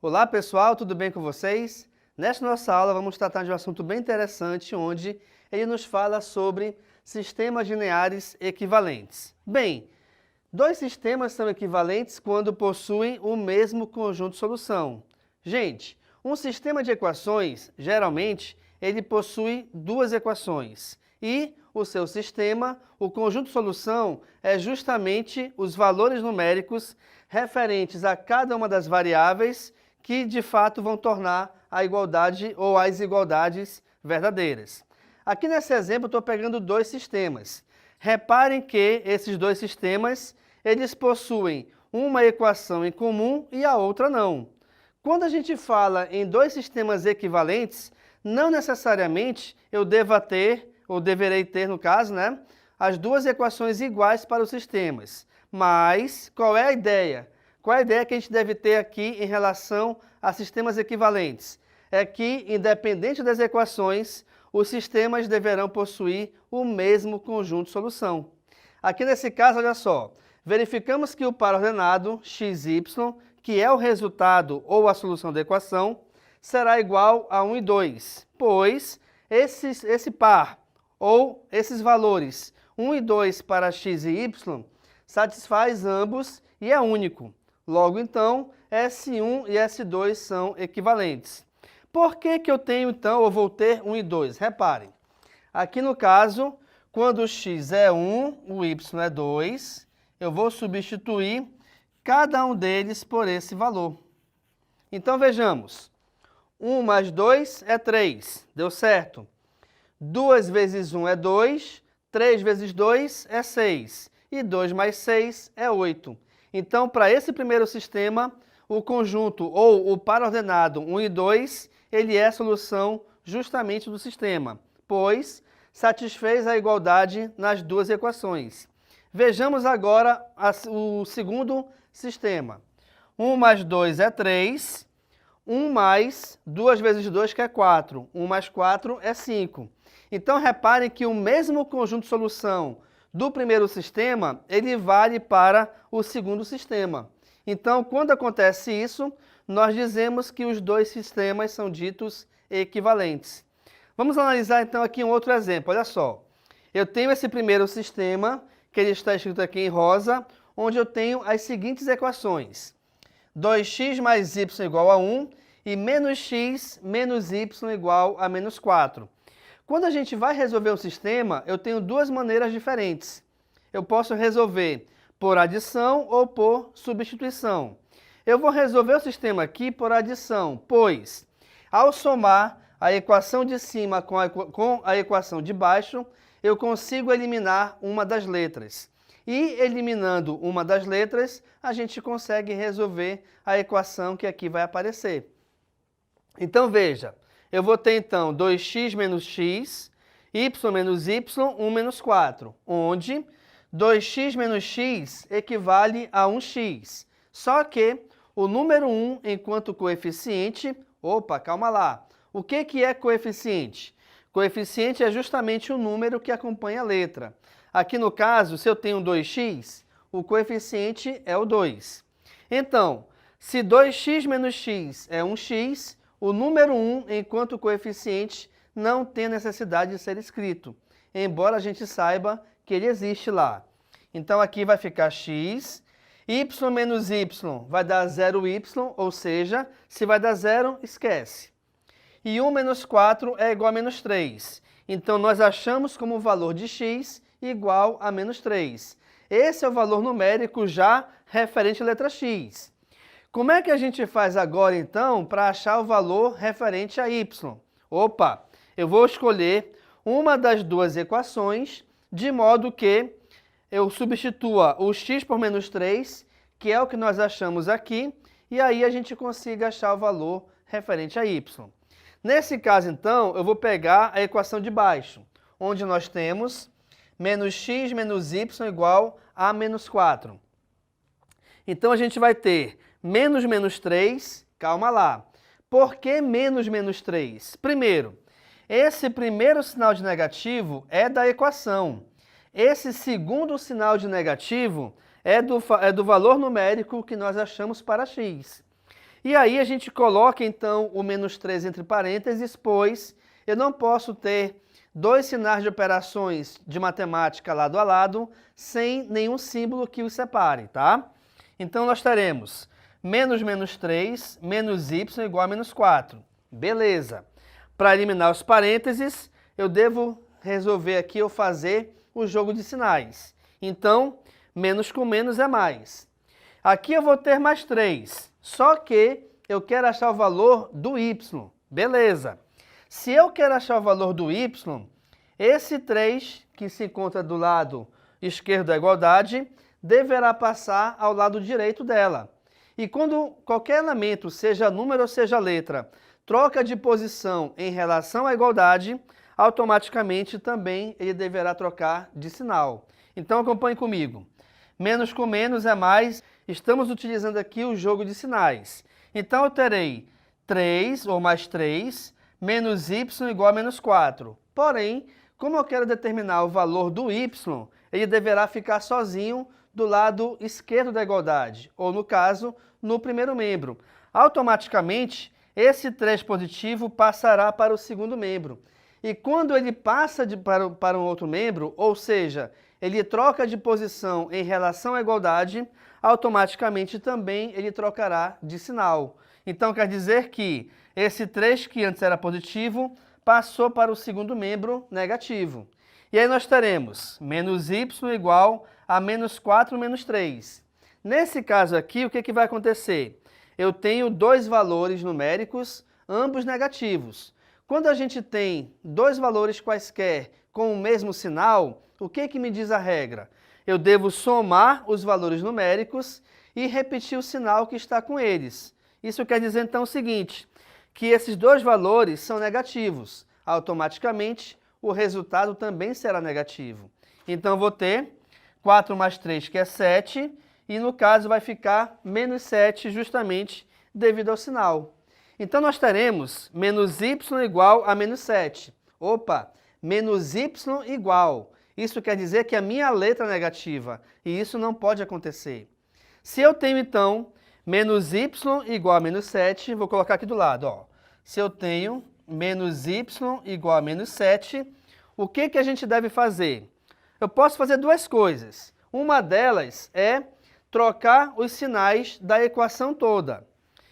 Olá pessoal, tudo bem com vocês? Nesta nossa aula vamos tratar de um assunto bem interessante, onde ele nos fala sobre sistemas lineares equivalentes. Bem, dois sistemas são equivalentes quando possuem o mesmo conjunto de solução. Gente, um sistema de equações, geralmente, ele possui duas equações. E o seu sistema, o conjunto de solução, é justamente os valores numéricos referentes a cada uma das variáveis que, de fato, vão tornar a igualdade ou as igualdades verdadeiras. Aqui nesse exemplo, eu estou pegando dois sistemas. Reparem que esses dois sistemas, eles possuem uma equação em comum e a outra não. Quando a gente fala em dois sistemas equivalentes, não necessariamente eu deva ter, ou deverei ter no caso, as duas equações iguais para os sistemas. Mas qual é a ideia? Qual é a ideia que a gente deve ter aqui em relação a sistemas equivalentes? É que, independente das equações, os sistemas deverão possuir o mesmo conjunto de solução. Aqui nesse caso, olha só, verificamos que o par ordenado xy, que é o resultado ou a solução da equação, será igual a 1 e 2, pois esse par, ou esses valores 1 e 2 para x e y, satisfaz ambos e é único. Logo, então, S1 e S2 são equivalentes. Por que eu tenho, então, ou vou ter 1 e 2? Reparem, aqui no caso, quando o x é 1, o y é 2, eu vou substituir cada um deles por esse valor. Então, vejamos. 1 mais 2 é 3, deu certo. 2 vezes 1 é 2, 3 vezes 2 é 6, e 2 mais 6 é 8. Então, para esse primeiro sistema, o conjunto ou o par ordenado 1 e 2, ele é a solução justamente do sistema, pois satisfez a igualdade nas duas equações. Vejamos agora o segundo sistema. 1 mais 2 é 3, 1 mais 2 vezes 2 que é 4, 1 mais 4 é 5. Então, reparem que o mesmo conjunto de solução do primeiro sistema, ele vale para o segundo sistema. Então, quando acontece isso, nós dizemos que os dois sistemas são ditos equivalentes. Vamos analisar então aqui um outro exemplo, olha só. Eu tenho esse primeiro sistema, que ele está escrito aqui em rosa, onde eu tenho as seguintes equações. 2x mais y igual a 1 e menos x menos y igual a menos 4. Quando a gente vai resolver um sistema, eu tenho duas maneiras diferentes. Eu posso resolver por adição ou por substituição. Eu vou resolver o sistema aqui por adição, pois ao somar a equação de cima com a equação de baixo, eu consigo eliminar uma das letras. E eliminando uma das letras, a gente consegue resolver a equação que aqui vai aparecer. Então veja, eu vou ter então 2x menos x, y menos y, 1 menos 4, onde 2x menos x equivale a 1x. Só que o número 1 enquanto coeficiente... Opa, calma lá. O que é coeficiente? Coeficiente é justamente o número que acompanha a letra. Aqui no caso, se eu tenho 2x, o coeficiente é o 2. Então, se 2x menos x é 1x, o número 1, enquanto coeficiente, não tem necessidade de ser escrito, embora a gente saiba que ele existe lá. Então, aqui vai ficar x, y menos y vai dar 0y, ou seja, se vai dar 0, esquece. E 1 menos 4 é igual a menos 3. Então, nós achamos como o valor de x igual a menos 3. Esse é o valor numérico já referente à letra x. Como é que a gente faz agora, então, para achar o valor referente a y? Opa, eu vou escolher uma das duas equações, de modo que eu substitua o x por menos 3, que é o que nós achamos aqui, e aí a gente consiga achar o valor referente a y. Nesse caso, então, eu vou pegar a equação de baixo, onde nós temos menos x menos y igual a menos 4. Então, a gente vai ter menos menos 3, calma lá. Por que menos menos 3? Primeiro, esse primeiro sinal de negativo é da equação. Esse segundo sinal de negativo é do valor numérico que nós achamos para x. E aí a gente coloca, então, o menos 3 entre parênteses, pois eu não posso ter dois sinais de operações de matemática lado a lado sem nenhum símbolo que os separe, tá? Então, nós teremos menos 3, menos y igual a menos 4. Beleza. Para eliminar os parênteses, eu devo resolver aqui ou fazer o jogo de sinais. Então, menos com menos é mais. Aqui eu vou ter mais 3, só que eu quero achar o valor do y. Beleza. Se eu quero achar o valor do y, esse 3, que se encontra do lado esquerdo da igualdade, deverá passar ao lado direito dela. E quando qualquer elemento, seja número ou seja letra, troca de posição em relação à igualdade, automaticamente também ele deverá trocar de sinal. Então acompanhe comigo. Menos com menos é mais. Estamos utilizando aqui o jogo de sinais. Então eu terei 3 ou mais 3 menos y igual a menos 4. Porém, como eu quero determinar o valor do y, ele deverá ficar sozinho do lado esquerdo da igualdade, ou no caso, no primeiro membro. Automaticamente, esse 3 positivo passará para o segundo membro. E quando ele passa para um outro membro, ou seja, ele troca de posição em relação à igualdade, automaticamente também ele trocará de sinal. Então quer dizer que esse 3 que antes era positivo, passou para o segundo membro negativo. E aí nós teremos menos y igual a menos 4 menos 3. Nesse caso aqui, o que vai acontecer? Eu tenho dois valores numéricos, ambos negativos. Quando a gente tem dois valores quaisquer com o mesmo sinal, o que me diz a regra? Eu devo somar os valores numéricos e repetir o sinal que está com eles. Isso quer dizer então o seguinte, que esses dois valores são negativos. Automaticamente, o resultado também será negativo. Então, eu vou ter 4 mais 3, que é 7, e no caso vai ficar menos 7, justamente devido ao sinal. Então, nós teremos menos y igual a menos 7. Opa, menos y igual. Isso quer dizer que a minha letra é negativa, e isso não pode acontecer. Se eu tenho, então, menos y igual a menos 7, vou colocar aqui do lado, ó. Se eu tenho menos y igual a menos 7, o que a gente deve fazer? Eu posso fazer duas coisas. Uma delas é trocar os sinais da equação toda.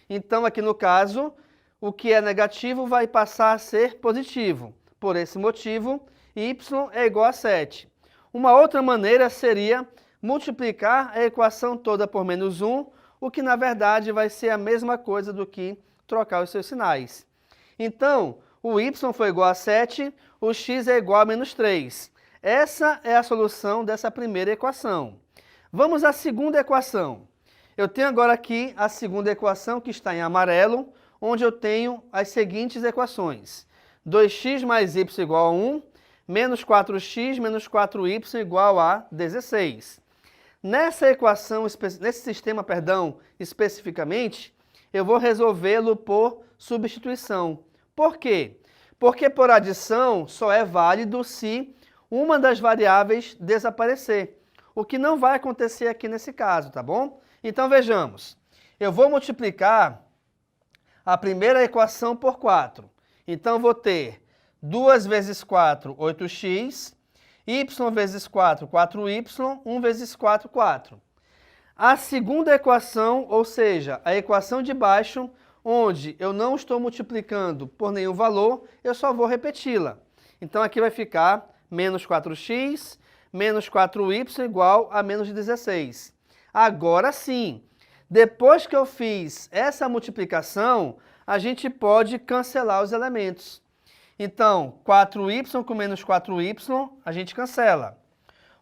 Então, aqui no caso, o que é negativo vai passar a ser positivo. Por esse motivo, y é igual a 7. Uma outra maneira seria multiplicar a equação toda por menos 1, o que na verdade vai ser a mesma coisa do que trocar os seus sinais. Então, o y foi igual a 7, o x é igual a menos 3. Essa é a solução dessa primeira equação. Vamos à segunda equação. Eu tenho agora aqui a segunda equação, que está em amarelo, onde eu tenho as seguintes equações. 2x mais y igual a 1, menos 4x menos 4y igual a 16. Nessa equação, nesse sistema, especificamente, eu vou resolvê-lo por substituição. Por quê? Porque por adição só é válido se uma das variáveis desaparecer, o que não vai acontecer aqui nesse caso, tá bom? Então vejamos, eu vou multiplicar a primeira equação por 4. Então vou ter 2 vezes 4, 8x, y vezes 4, 4y, 1 vezes 4, 4. A segunda equação, ou seja, a equação de baixo, onde eu não estou multiplicando por nenhum valor, eu só vou repeti-la. Então aqui vai ficar menos 4x, menos 4y igual a menos 16. Agora sim, depois que eu fiz essa multiplicação, a gente pode cancelar os elementos. Então, 4y com menos 4y, a gente cancela.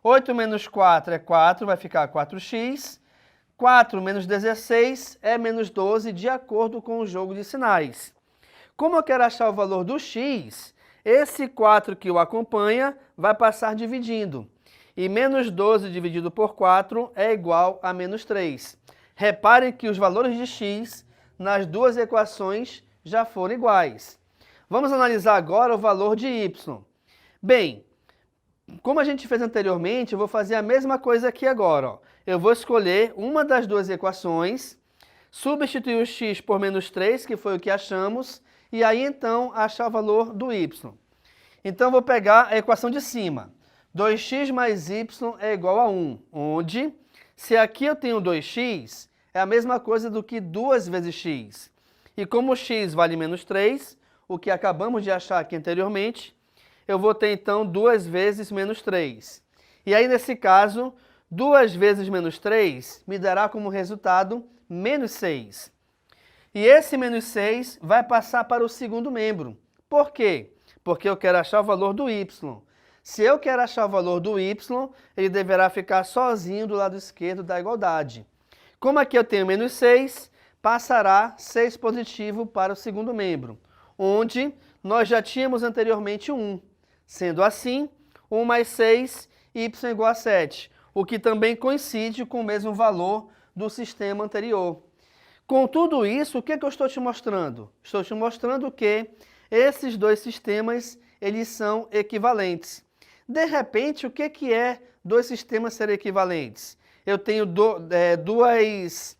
8 menos 4 é 4, vai ficar 4x. 4 menos 16 é menos 12, de acordo com o jogo de sinais. Como eu quero achar o valor do x, esse 4 que o acompanha vai passar dividindo. E menos 12 dividido por 4 é igual a menos 3. Reparem que os valores de x nas duas equações já foram iguais. Vamos analisar agora o valor de y. Bem, como a gente fez anteriormente, eu vou fazer a mesma coisa aqui agora. Ó. Eu vou escolher uma das duas equações, substituir o x por menos 3, que foi o que achamos, e aí então achar o valor do y. Então vou pegar a equação de cima. 2x mais y é igual a 1, onde, se aqui eu tenho 2x, é a mesma coisa do que 2 vezes x. E como x vale menos 3, o que acabamos de achar aqui anteriormente, eu vou ter então 2 vezes menos 3. E aí, nesse caso, 2 vezes menos 3 me dará como resultado menos 6. E esse menos 6 vai passar para o segundo membro. Por quê? Porque eu quero achar o valor do y. Se eu quero achar o valor do y, ele deverá ficar sozinho do lado esquerdo da igualdade. Como aqui eu tenho menos 6, passará 6 positivo para o segundo membro, onde nós já tínhamos anteriormente 1. Sendo assim, 1 mais 6, y igual a 7, o que também coincide com o mesmo valor do sistema anterior. Com tudo isso, o que eu estou te mostrando? Estou te mostrando que esses dois sistemas, eles são equivalentes. De repente, o que é dois sistemas serem equivalentes? Eu tenho duas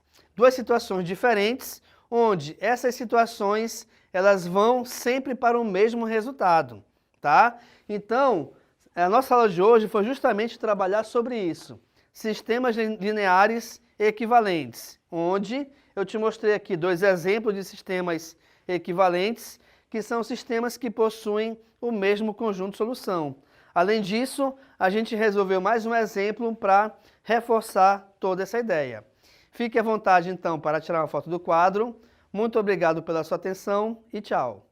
situações diferentes, onde essas situações elas vão sempre para o mesmo resultado, tá? Então, a nossa aula de hoje foi justamente trabalhar sobre isso. Sistemas lineares equivalentes, onde eu te mostrei aqui dois exemplos de sistemas equivalentes, que são sistemas que possuem o mesmo conjunto de solução. Além disso, a gente resolveu mais um exemplo para reforçar toda essa ideia. Fique à vontade, então, para tirar uma foto do quadro. Muito obrigado pela sua atenção e tchau!